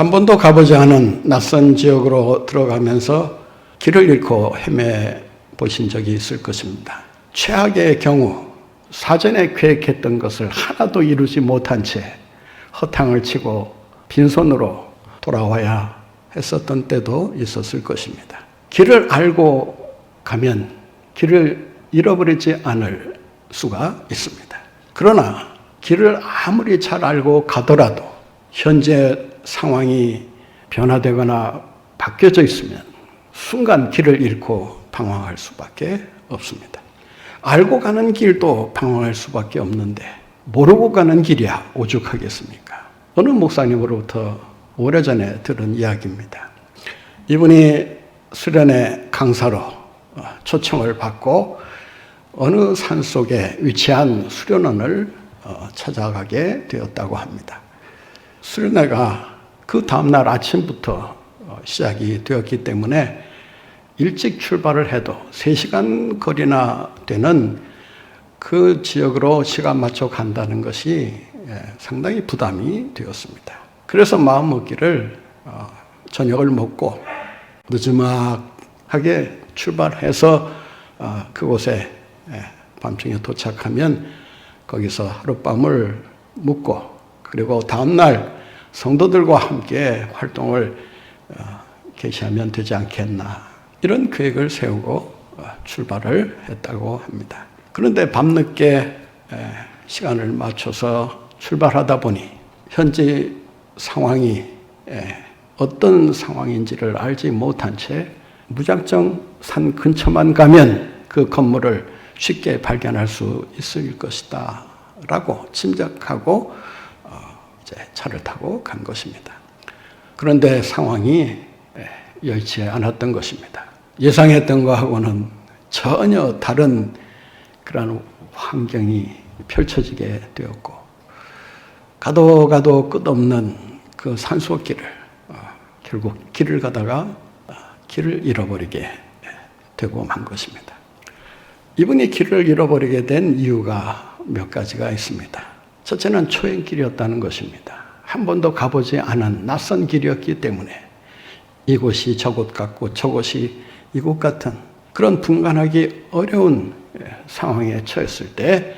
한 번도 가보지 않은 낯선 지역으로 들어가면서 길을 잃고 헤매 보신 적이 있을 것입니다. 최악의 경우 사전에 계획했던 것을 하나도 이루지 못한 채 허탕을 치고 빈손으로 돌아와야 했었던 때도 있었을 것입니다. 길을 알고 가면 길을 잃어버리지 않을 수가 있습니다. 그러나 길을 아무리 잘 알고 가더라도 현재 상황이 변화되거나 바뀌어져 있으면 순간 길을 잃고 방황할 수밖에 없습니다. 알고 가는 길도 방황할 수밖에 없는데 모르고 가는 길이야 오죽하겠습니까? 어느 목사님으로부터 오래전에 들은 이야기입니다. 이분이 수련회 강사로 초청을 받고 어느 산속에 위치한 수련원을 찾아가게 되었다고 합니다. 수련회가 그 다음날 아침부터 시작이 되었기 때문에 일찍 출발을 해도 3시간 거리나 되는 그 지역으로 시간 맞춰 간다는 것이 상당히 부담이 되었습니다. 그래서 마음먹기를 저녁을 먹고 느지막하게 출발해서 그곳에 밤중에 도착하면 거기서 하룻밤을 묵고 그리고 다음날 성도들과 함께 활동을 개시하면 되지 않겠나 이런 계획을 세우고 출발을 했다고 합니다. 그런데 밤늦게 시간을 맞춰서 출발하다 보니 현재 상황이 어떤 상황인지를 알지 못한 채 무작정 산 근처만 가면 그 건물을 쉽게 발견할 수 있을 것이다 라고 짐작하고 이제 차를 타고 간 것입니다. 그런데 상황이 여의치 않았던 것입니다. 예상했던 것하고는 전혀 다른 그런 환경이 펼쳐지게 되었고 가도 끝없는 그 산속길을 결국 길을 가다가 길을 잃어버리게 되고 만 것입니다. 이분이 길을 잃어버리게 된 이유가 몇 가지가 있습니다. 첫째는 초행길이었다는 것입니다. 한 번도 가보지 않은 낯선 길이었기 때문에 이곳이 저곳 같고 저곳이 이곳 같은 그런 분간하기 어려운 상황에 처했을 때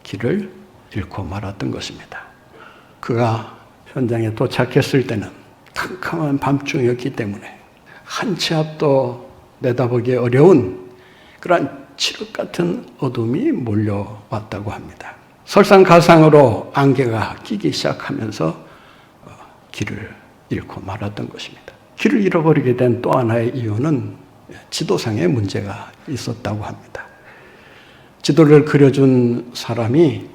길을 잃고 말았던 것입니다. 그가 현장에 도착했을 때는 캄캄한 밤중이었기 때문에 한 치 앞도 내다보기 어려운 그러한 칠흑 같은 어둠이 몰려왔다고 합니다. 설상가상으로 안개가 끼기 시작하면서 길을 잃고 말았던 것입니다. 길을 잃어버리게 된 또 하나의 이유는 지도상의 문제가 있었다고 합니다. 지도를 그려준 사람이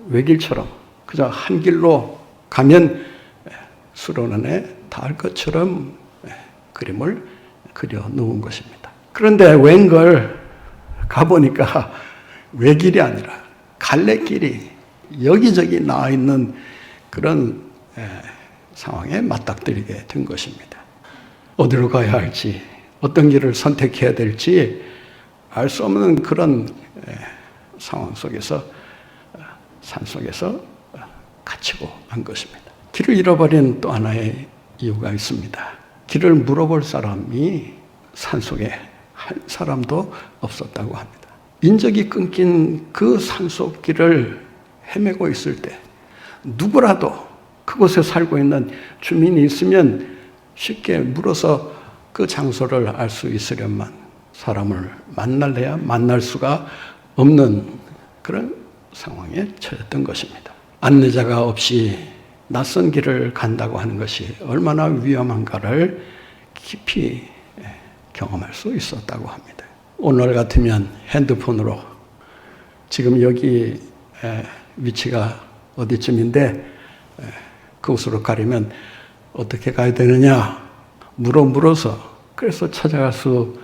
외길처럼 그저 한 길로 가면 수련원에 닿을 것처럼 그림을 그려 놓은 것입니다. 그런데 웬걸 가보니까 외길이 아니라 갈래길이 여기저기 나와 있는 그런 상황에 맞닥뜨리게 된 것입니다. 어디로 가야 할지, 어떤 길을 선택해야 될지 알 수 없는 그런 상황 속에서 산속에서 갇히고 한 것입니다. 길을 잃어버린 또 하나의 이유가 있습니다. 길을 물어볼 사람이 산속에 한 사람도 없었다고 합니다. 인적이 끊긴 그 산속 길을 헤매고 있을 때 누구라도 그곳에 살고 있는 주민이 있으면 쉽게 물어서 그 장소를 알 수 있으련만 사람을 만날래야 만날 수가 없는 그런 상황에 처했던 것입니다. 안내자가 없이 낯선 길을 간다고 하는 것이 얼마나 위험한가를 깊이 경험할 수 있었다고 합니다. 오늘 같으면 핸드폰으로 지금 여기 위치가 어디쯤인데 그곳으로 가려면 어떻게 가야 되느냐 물어서 그래서 찾아갈 수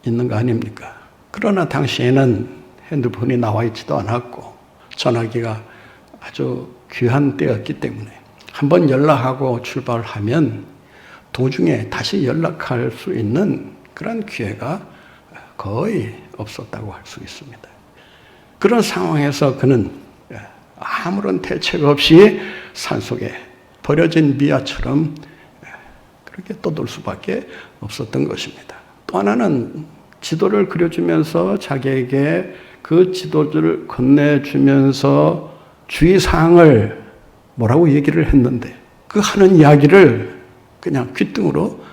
있는 거 아닙니까? 그러나 당시에는 핸드폰이 나와 있지도 않았고 전화기가 아주 귀한 때였기 때문에 한번 연락하고 출발하면 도중에 다시 연락할 수 있는 그런 기회가 거의 없었다고 할 수 있습니다. 그런 상황에서 그는 아무런 대책 없이 산속에 버려진 미아처럼 그렇게 떠돌 수밖에 없었던 것입니다. 또 하나는 지도를 그려주면서 자기에게 그 지도를 건네주면서 주의사항을 뭐라고 얘기를 했는데 그 하는 이야기를 그냥 귓등으로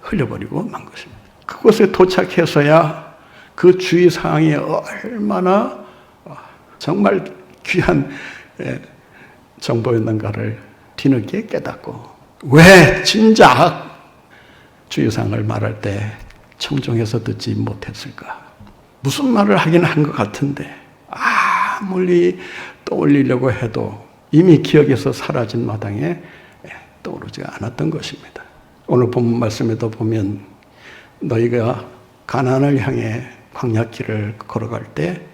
흘려버리고 만 것입니다. 그곳에 도착해서야 그 주의사항이 얼마나 정말 귀한 정보였는가를 뒤늦게 깨닫고 왜 진작 주의사항을 말할 때 청종해서 듣지 못했을까? 무슨 말을 하긴 한 것 같은데 아무리 떠올리려고 해도 이미 기억에서 사라진 마당에 떠오르지가 않았던 것입니다. 오늘 본문 말씀에도 보면 너희가 가나안을 향해 광야길을 걸어갈 때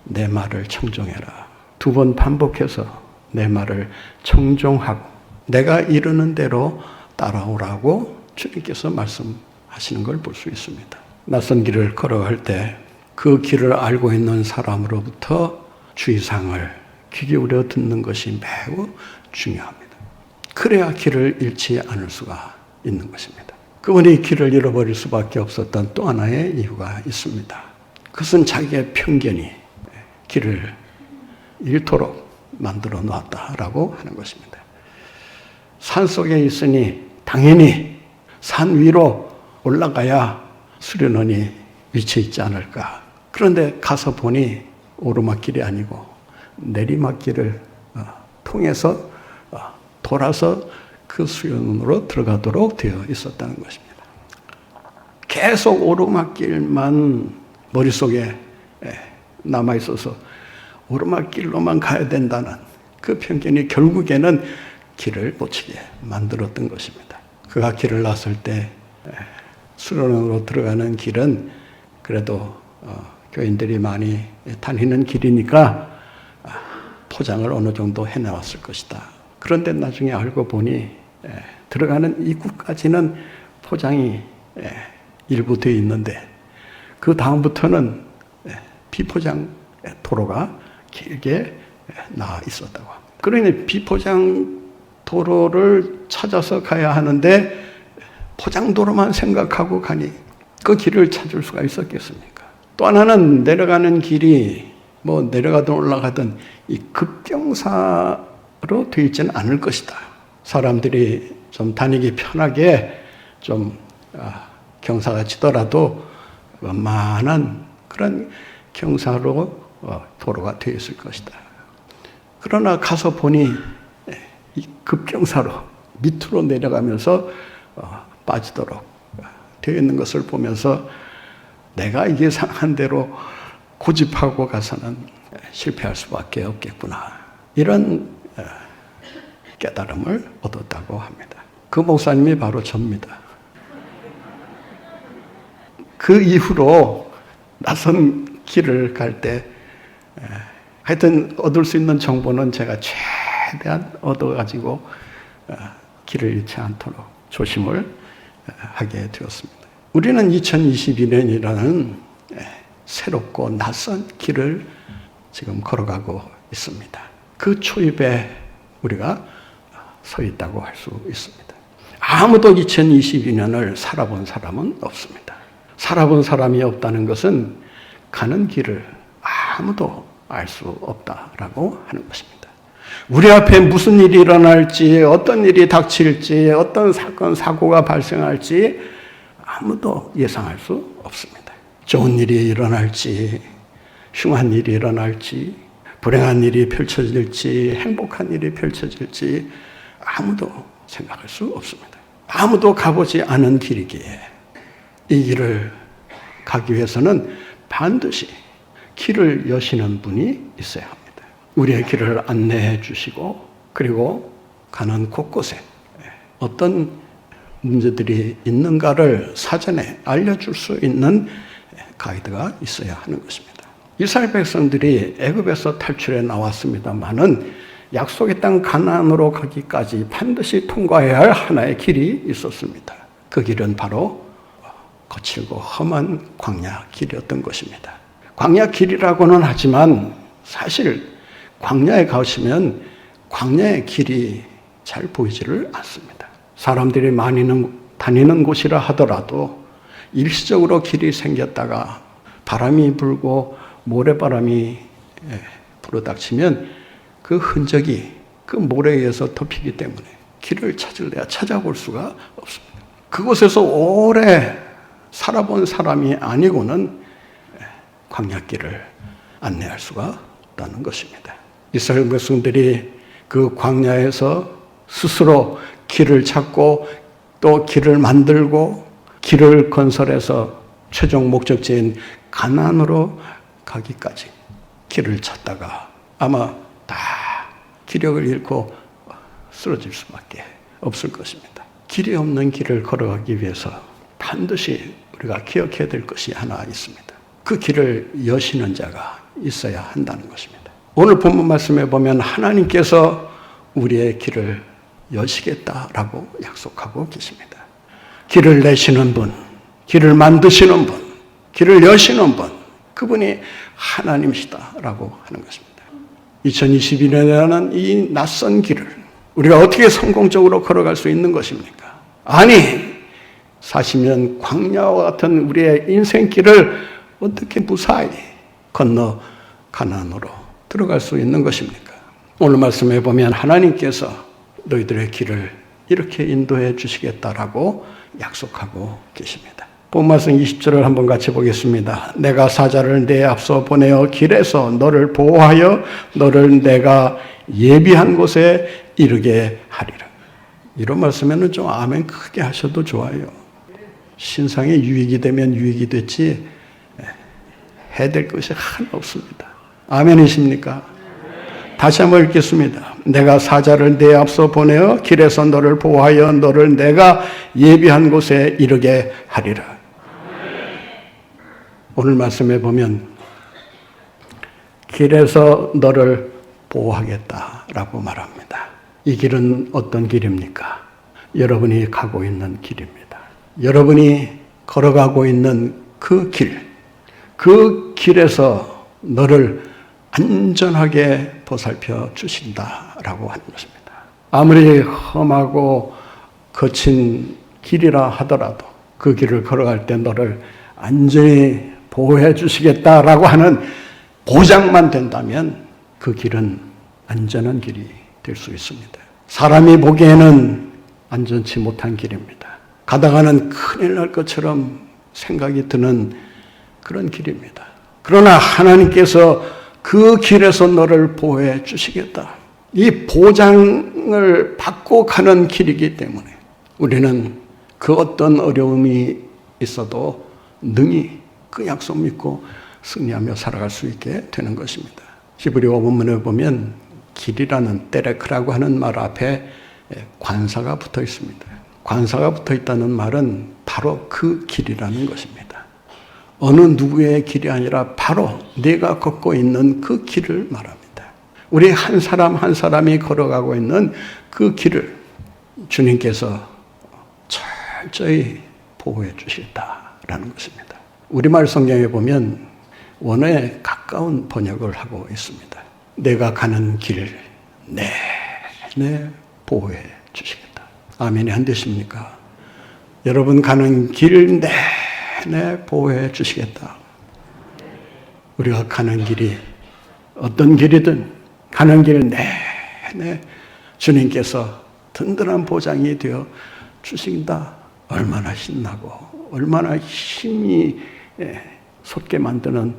내 말을 청종해라. 2번 반복해서 내 말을 청종하고 내가 이르는 대로 따라오라고 주님께서 말씀하시는 걸 볼 수 있습니다. 낯선 길을 걸어갈 때 그 길을 알고 있는 사람으로부터 주의사항을 귀 기울여 듣는 것이 매우 중요합니다. 그래야 길을 잃지 않을 수가 있는 것입니다. 그분이 길을 잃어버릴 수밖에 없었던 또 하나의 이유가 있습니다. 그것은 자기의 편견이 길을 잃도록 만들어 놨다라고 하는 것입니다. 산 속에 있으니 당연히 산 위로 올라가야 수련원이 위치해 있지 않을까. 그런데 가서 보니 오르막길이 아니고 내리막길을 통해서 돌아서 그 수련원으로 들어가도록 되어 있었다는 것입니다. 계속 오르막길만 머릿속에 남아있어서 오르막길로만 가야 된다는 그 편견이 결국에는 길을 놓치게 만들었던 것입니다. 그가 길을 나설 때 수련원으로 들어가는 길은 그래도 교인들이 많이 다니는 길이니까 포장을 어느 정도 해나왔을 것이다. 그런데 나중에 알고 보니 들어가는 입구까지는 포장이 일부 되어 있는데 그 다음부터는 비포장 도로가 길게 나와 있었다고 합니다. 그러니 비포장 도로를 찾아서 가야 하는데 포장도로만 생각하고 가니 그 길을 찾을 수가 있었겠습니까? 또 하나는 내려가는 길이 내려가든 올라가든 이 급경사로 되어 있지는 않을 것이다. 사람들이 좀 다니기 편하게 좀 경사가 치더라도 완만한 그런 경사로 도로가 되어 있을 것이다. 그러나 가서 보니 이 급경사로 밑으로 내려가면서 빠지도록 되어 있는 것을 보면서 내가 예상한 대로 고집하고 가서는 실패할 수밖에 없겠구나. 이런 깨달음을 얻었다고 합니다. 그 목사님이 바로 접니다. 그 이후로 낯선 길을 갈 때 하여튼 얻을 수 있는 정보는 제가 최대한 얻어가지고 길을 잃지 않도록 조심을 하게 되었습니다. 우리는 2022년이라는 새롭고 낯선 길을 지금 걸어가고 있습니다. 그 초입에 우리가 서 있다고 할 수 있습니다. 아무도 2022년을 살아본 사람은 없습니다. 살아본 사람이 없다는 것은 가는 길을 아무도 알 수 없다라고 하는 것입니다. 우리 앞에 무슨 일이 일어날지, 어떤 일이 닥칠지, 어떤 사건, 사고가 발생할지 아무도 예상할 수 없습니다. 좋은 일이 일어날지, 흉한 일이 일어날지, 불행한 일이 펼쳐질지, 행복한 일이 펼쳐질지 아무도 생각할 수 없습니다. 아무도 가보지 않은 길이기에 이 길을 가기 위해서는 반드시 길을 여시는 분이 있어야 합니다. 우리의 길을 안내해 주시고 그리고 가는 곳곳에 어떤 문제들이 있는가를 사전에 알려줄 수 있는 가이드가 있어야 하는 것입니다. 이스라엘 백성들이 애굽에서 탈출해 나왔습니다마는 약속의 땅 가나안으로 가기까지 반드시 통과해야 할 하나의 길이 있었습니다. 그 길은 바로 거칠고 험한 광야 길이었던 것입니다. 광야 길이라고는 하지만 사실 광야에 가시면 광야의 길이 잘 보이지를 않습니다. 사람들이 많이 다니는 곳이라 하더라도 일시적으로 길이 생겼다가 바람이 불고 모래바람이 불어닥치면 그 흔적이 그 모래에 의해서 덮이기 때문에 길을 찾으려야 찾아볼 수가 없습니다. 그곳에서 오래 살아본 사람이 아니고는 광야길을 안내할 수가 없다는 것입니다. 이스라엘 백성들이 그 광야에서 스스로 길을 찾고 또 길을 만들고 길을 건설해서 최종 목적지인 가나안으로 가기까지 길을 찾다가 아마 다 기력을 잃고 쓰러질 수밖에 없을 것입니다. 길이 없는 길을 걸어가기 위해서 반드시 우리가 기억해야 될 것이 하나 있습니다. 그 길을 여시는 자가 있어야 한다는 것입니다. 오늘 본문 말씀에 보면 하나님께서 우리의 길을 여시겠다라고 약속하고 계십니다. 길을 내시는 분, 길을 만드시는 분, 길을 여시는 분, 그분이 하나님이시다라고 하는 것입니다. 2022년이라는 이 낯선 길을 우리가 어떻게 성공적으로 걸어갈 수 있는 것입니까? 아니, 40년 광야와 같은 우리의 인생길을 어떻게 무사히 건너 가나안으로 들어갈 수 있는 것입니까? 오늘 말씀해 보면 하나님께서 너희들의 길을 이렇게 인도해 주시겠다라고 약속하고 계십니다. 본 말씀 20절을 한번 같이 보겠습니다. 내가 사자를 내 앞서 보내어 길에서 너를 보호하여 너를 내가 예비한 곳에 이르게 하리라. 이런 말씀에는 좀 아멘 크게 하셔도 좋아요. 신상에 유익이 되면 유익이 됐지 해야 될 것이 하나 없습니다. 아멘이십니까? 다시 한번 읽겠습니다. 내가 사자를 내 앞서 보내어 길에서 너를 보호하여 너를 내가 예비한 곳에 이르게 하리라. 오늘 말씀에 보면 길에서 너를 보호하겠다라고 말합니다. 이 길은 어떤 길입니까? 여러분이 가고 있는 길입니다. 여러분이 걸어가고 있는 그 길에서 너를 안전하게 보살펴 주신다라고 하는 것입니다. 아무리 험하고 거친 길이라 하더라도 그 길을 걸어갈 때 너를 안전히 보호해 주시겠다라고 하는 보장만 된다면 그 길은 안전한 길이 될 수 있습니다. 사람이 보기에는 안전치 못한 길입니다. 가다가는 큰일 날 것처럼 생각이 드는 그런 길입니다. 그러나 하나님께서 그 길에서 너를 보호해 주시겠다. 이 보장을 받고 가는 길이기 때문에 우리는 그 어떤 어려움이 있어도 능히 그 약속 믿고 승리하며 살아갈 수 있게 되는 것입니다. 히브리어 본문에 보면 길이라는 때레크라고 하는 말 앞에 관사가 붙어 있습니다. 관사가 붙어 있다는 말은 바로 그 길이라는 것입니다. 어느 누구의 길이 아니라 바로 내가 걷고 있는 그 길을 말합니다. 우리 한 사람 한 사람이 걸어가고 있는 그 길을 주님께서 철저히 보호해 주시겠다라는 것입니다. 우리말 성경에 보면 원어에 가까운 번역을 하고 있습니다. 내가 가는 길 내내 보호해 주시겠다. 아멘이 안 되십니까? 여러분 가는 길 내내 보호해 주시겠다. 우리가 가는 길이 어떤 길이든 가는 길 내내 주님께서 든든한 보장이 되어 주신다. 얼마나 신나고 얼마나 힘이 솟게 만드는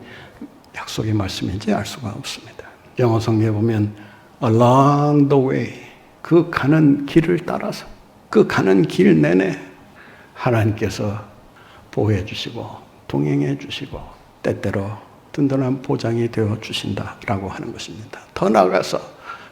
약속의 말씀인지 알 수가 없습니다. 영어 성경에 보면 along the way, 그 가는 길을 따라서 그 가는 길 내내 하나님께서 보호해 주시고 동행해 주시고 때때로 든든한 보장이 되어 주신다라고 하는 것입니다. 더 나아가서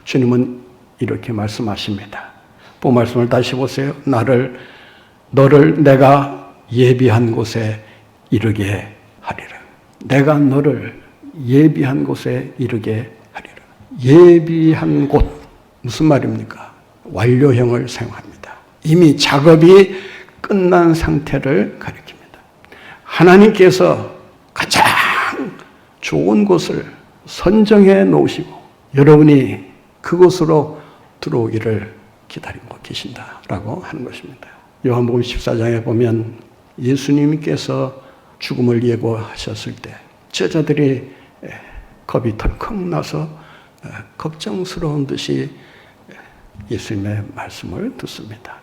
주님은 이렇게 말씀하십니다. 본 말씀을 다시 보세요. 너를 내가 예비한 곳에 이르게 하리라. 내가 너를 예비한 곳에 이르게 하리라. 예비한 곳, 무슨 말입니까? 완료형을 사용합니다. 이미 작업이 끝난 상태를 가리킵니다. 하나님께서 가장 좋은 곳을 선정해 놓으시고 여러분이 그곳으로 들어오기를 기다리고 계신다라고 하는 것입니다. 요한복음 14장에 보면 예수님께서 죽음을 예고하셨을 때 제자들이 겁이 덜컥 나서 걱정스러운 듯이 예수님의 말씀을 듣습니다.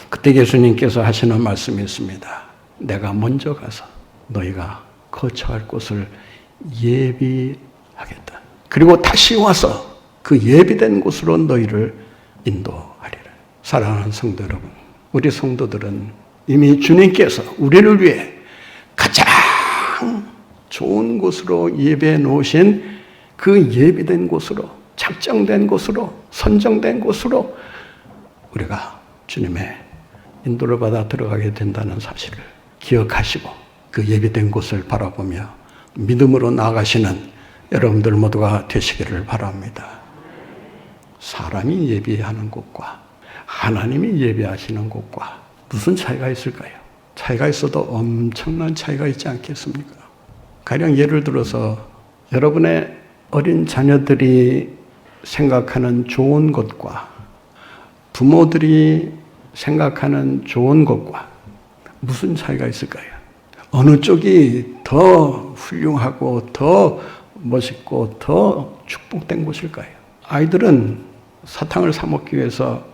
그때 예수님께서 하시는 말씀이 있습니다. 내가 먼저 가서 너희가 거처할 곳을 예비하겠다. 그리고 다시 와서 그 예비된 곳으로 너희를 인도하리라. 사랑하는 성도 여러분, 우리 성도들은 이미 주님께서 우리를 위해 가장 좋은 곳으로 예배해 놓으신 그 예비된 곳으로, 작정된 곳으로, 선정된 곳으로 우리가 주님의 인도를 받아 들어가게 된다는 사실을 기억하시고 그 예비된 곳을 바라보며 믿음으로 나아가시는 여러분들 모두가 되시기를 바랍니다. 사람이 예비하는 곳과 하나님이 예비하시는 곳과 무슨 차이가 있을까요? 차이가 있어도 엄청난 차이가 있지 않겠습니까? 가령 예를 들어서 여러분의 어린 자녀들이 생각하는 좋은 것과 부모들이 생각하는 좋은 것과 무슨 차이가 있을까요? 어느 쪽이 더 훌륭하고 더 멋있고 더 축복된 곳일까요? 아이들은 사탕을 사 먹기 위해서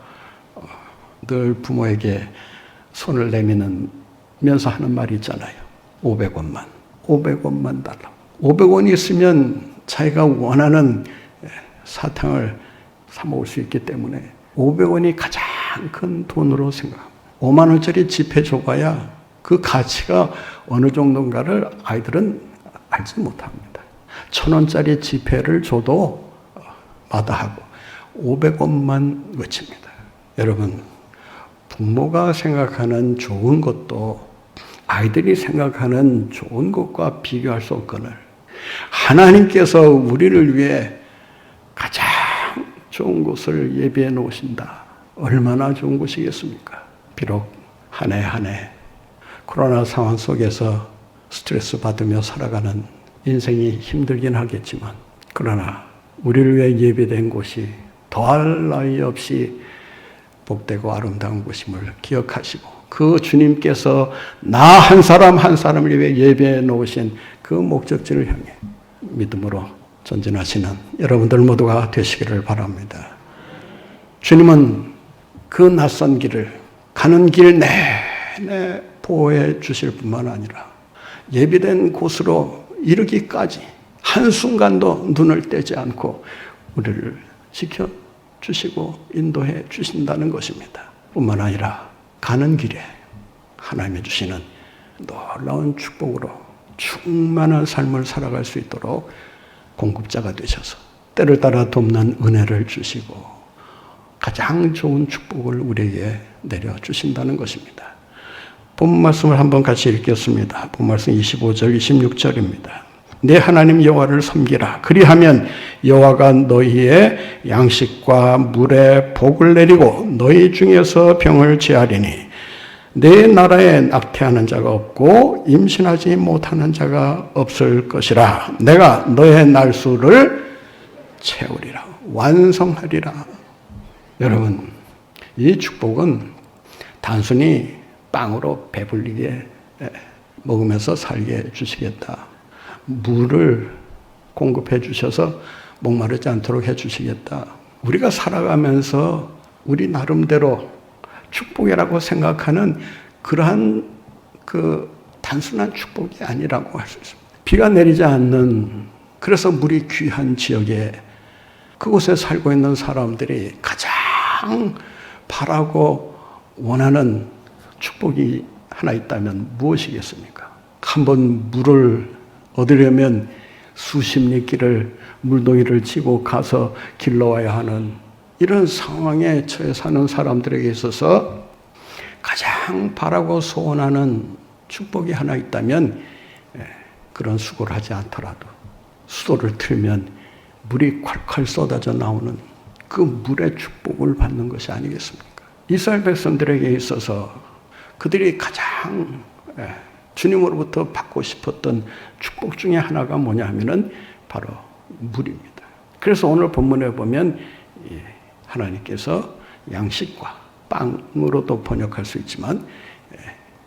늘 부모에게 손을 내미면서 하는 말이 있잖아요. 500원만 달라. 500원이 있으면 자기가 원하는 사탕을 사 먹을 수 있기 때문에 500원이 가장 큰 돈으로 생각합니다. 5만 원짜리 지폐 줘봐야 그 가치가 어느 정도인가를 아이들은 알지 못합니다. 1,000원짜리 지폐를 줘도 마다하고 500원만 외칩니다. 여러분, 부모가 생각하는 좋은 것도 아이들이 생각하는 좋은 것과 비교할 수 없거늘 하나님께서 우리를 위해 가장 좋은 곳을 예비해 놓으신다. 얼마나 좋은 곳이겠습니까? 비록 한 해 한 해 코로나 상황 속에서 스트레스 받으며 살아가는 인생이 힘들긴 하겠지만 그러나 우리를 위해 예배된 곳이 더할 나위 없이 복되고 아름다운 곳임을 기억하시고 그 주님께서 나 한 사람 한 사람을 위해 예배해 놓으신 그 목적지를 향해 믿음으로 전진하시는 여러분들 모두가 되시기를 바랍니다. 주님은 그 낯선 길을 가는 길 내내 보호해 주실 뿐만 아니라 예비된 곳으로 이르기까지 한순간도 눈을 떼지 않고 우리를 지켜주시고 인도해 주신다는 것입니다. 뿐만 아니라 가는 길에 하나님이 주시는 놀라운 축복으로 충만한 삶을 살아갈 수 있도록 공급자가 되셔서 때를 따라 돕는 은혜를 주시고 가장 좋은 축복을 우리에게 내려주신다는 것입니다. 본 말씀을 한번 같이 읽겠습니다. 본 말씀 25절, 26절입니다. 내 하나님 여호와를 섬기라. 그리하면 여호와가 너희의 양식과 물에 복을 내리고 너희 중에서 병을 제하리니 내 나라에 낙태하는 자가 없고 임신하지 못하는 자가 없을 것이라. 내가 너의 날수를 채우리라. 완성하리라. 여러분, 이 축복은 단순히 빵으로 배불리게 먹으면서 살게 해주시겠다. 물을 공급해 주셔서 목마르지 않도록 해 주시겠다. 우리가 살아가면서 우리 나름대로 축복이라고 생각하는 그러한 그 단순한 축복이 아니라고 할 수 있습니다. 비가 내리지 않는, 그래서 물이 귀한 지역에 그곳에 살고 있는 사람들이 가장 바라고 원하는 축복이 하나 있다면 무엇이겠습니까? 한번 물을 얻으려면 수십 리길을 물동이를 치고 가서 길러와야 하는 이런 상황에 처해 사는 사람들에게 있어서 가장 바라고 소원하는 축복이 하나 있다면 그런 수고를 하지 않더라도 수도를 틀면 물이 콸콸 쏟아져 나오는 그 물의 축복을 받는 것이 아니겠습니까? 이스라엘 백성들에게 있어서 그들이 가장 주님으로부터 받고 싶었던 축복 중에 하나가 뭐냐 하면은 바로 물입니다. 그래서 오늘 본문에 보면 하나님께서 양식과 빵으로도 번역할 수 있지만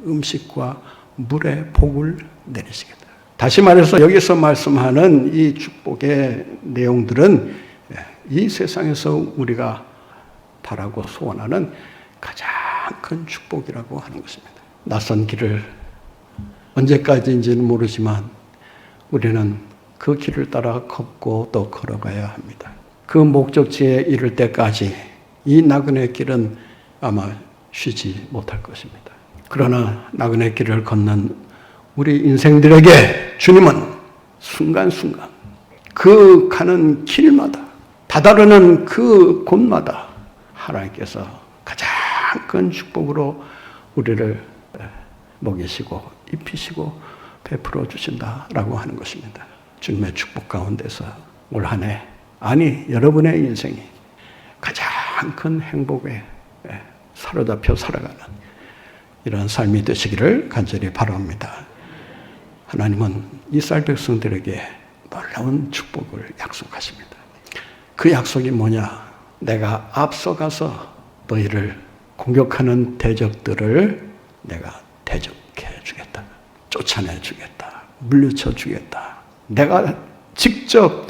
음식과 물의 복을 내리시겠다. 다시 말해서 여기서 말씀하는 이 축복의 내용들은 이 세상에서 우리가 바라고 소원하는 가장 큰 축복이라고 하는 것입니다. 낯선 길을 언제까지인지는 모르지만 우리는 그 길을 따라 걷고 또 걸어가야 합니다. 그 목적지에 이를 때까지 이 나그네 길은 아마 쉬지 못할 것입니다. 그러나 나그네 길을 걷는 우리 인생들에게 주님은 순간순간 그 가는 길마다 다다르는 그 곳마다 하나님께서 가장 큰 축복으로 우리를 먹이시고 입히시고 베풀어 주신다라고 하는 것입니다. 주님의 축복 가운데서 올 한 해, 아니 여러분의 인생이 가장 큰 행복에 사로잡혀 살아가는 이런 삶이 되시기를 간절히 바랍니다. 하나님은 이스라엘 백성들에게 놀라운 축복을 약속하십니다. 그 약속이 뭐냐? 내가 앞서가서 너희를 공격하는 대적들을 내가 대적해 주겠다. 쫓아내 주겠다. 물리쳐 주겠다. 내가 직접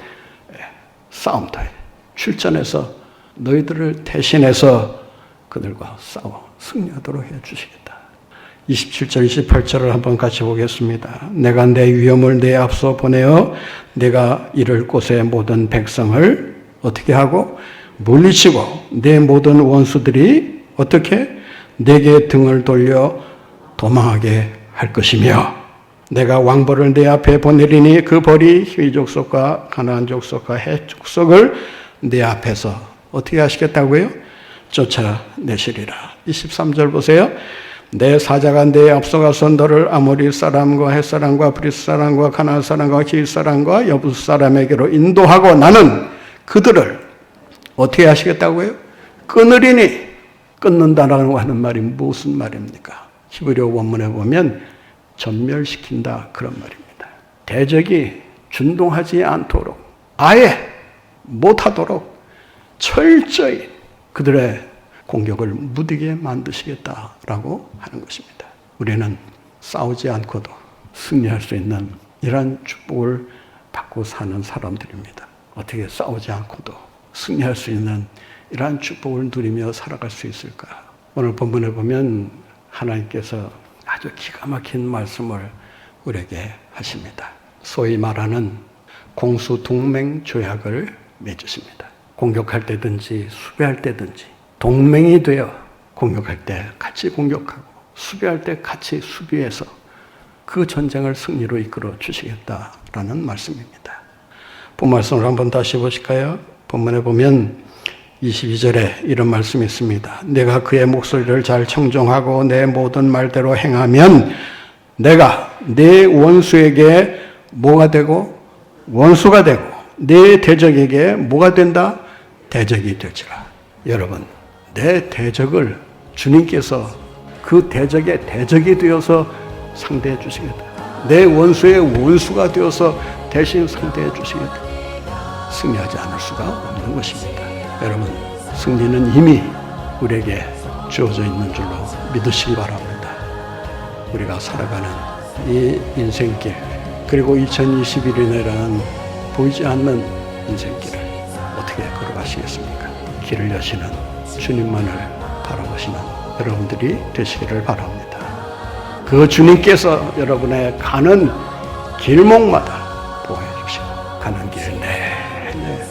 싸움터에 출전해서 너희들을 대신해서 그들과 싸워 승리하도록 해 주시겠다. 27절, 28절을 한번 같이 보겠습니다. 내가 내 위엄을 내 앞서 보내어 내가 이를 곳의 모든 백성을 어떻게 하고 물리치고 내 모든 원수들이 어떻게 내게 등을 돌려 도망하게 할 것이며 내가 왕벌을 내 앞에 보내리니 그 벌이 히위 족속과 가나안 족속과 헷 족속을 내 앞에서 어떻게 하시겠다고요? 쫓아내시리라. 23절 보세요. 내 사자가 내 앞서가서 너를 아모리 사람과 헷 사람과 브리스 사람과 가나안 사람과 히윗 사람과 여부스 사람에게로 인도하고 나는 그들을 어떻게 하시겠다고요? 끊으리니. 끊는다라고 하는 말이 무슨 말입니까? 히브리어 원문에 보면 전멸시킨다 그런 말입니다. 대적이 준동하지 않도록 아예 못하도록 철저히 그들의 공격을 무디게 만드시겠다라고 하는 것입니다. 우리는 싸우지 않고도 승리할 수 있는 이러한 축복을 받고 사는 사람들입니다. 어떻게 싸우지 않고도 승리할 수 있는 이러한 축복을 누리며 살아갈 수 있을까? 오늘 본문에 보면 하나님께서 아주 기가 막힌 말씀을 우리에게 하십니다. 소위 말하는 공수동맹 조약을 맺으십니다. 공격할 때든지 수비할 때든지 동맹이 되어 공격할 때 같이 공격하고 수비할 때 같이 수비해서 그 전쟁을 승리로 이끌어 주시겠다라는 말씀입니다. 본 말씀을 한번 다시 보실까요? 본문에 보면 22절에 이런 말씀이 있습니다. 내가 그의 목소리를 잘 청종하고 내 모든 말대로 행하면 내가 내 원수에게 뭐가 되고 원수가 되고 내 대적에게 뭐가 된다? 대적이 될지라. 여러분, 내 대적을 주님께서 그 대적의 대적이 되어서 상대해 주시겠다. 내 원수의 원수가 되어서 대신 상대해 주시겠다. 승리하지 않을 수가 없는 것입니다. 여러분, 승리는 이미 우리에게 주어져 있는 줄로 믿으시기 바랍니다. 우리가 살아가는 이 인생길, 그리고 2021년이라는 보이지 않는 인생길을 어떻게 걸어가시겠습니까? 길을 여시는 주님만을 바라보시는 여러분들이 되시기를 바랍니다. 그 주님께서 여러분의 가는 길목마다 보호해 주시고 가는 길 내내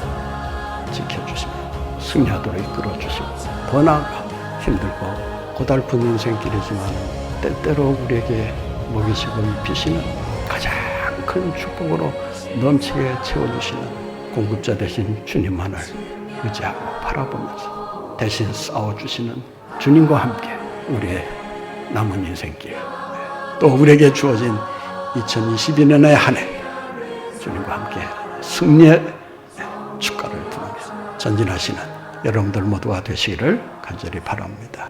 지켜주시고 승리하도록 이끌어 주시고 더 나아가 힘들고 고달픈 인생길이지만 때때로 우리에게 먹이시고 입히시는 가장 큰 축복으로 넘치게 채워주시는 공급자 되신 주님만을 의지하고 바라보면서 대신 싸워주시는 주님과 함께 우리의 남은 인생길, 또 우리에게 주어진 2022년의 한 해 주님과 함께 승리의 축가를 부르며 전진하시는 여러분들 모두가 되시기를 간절히 바랍니다.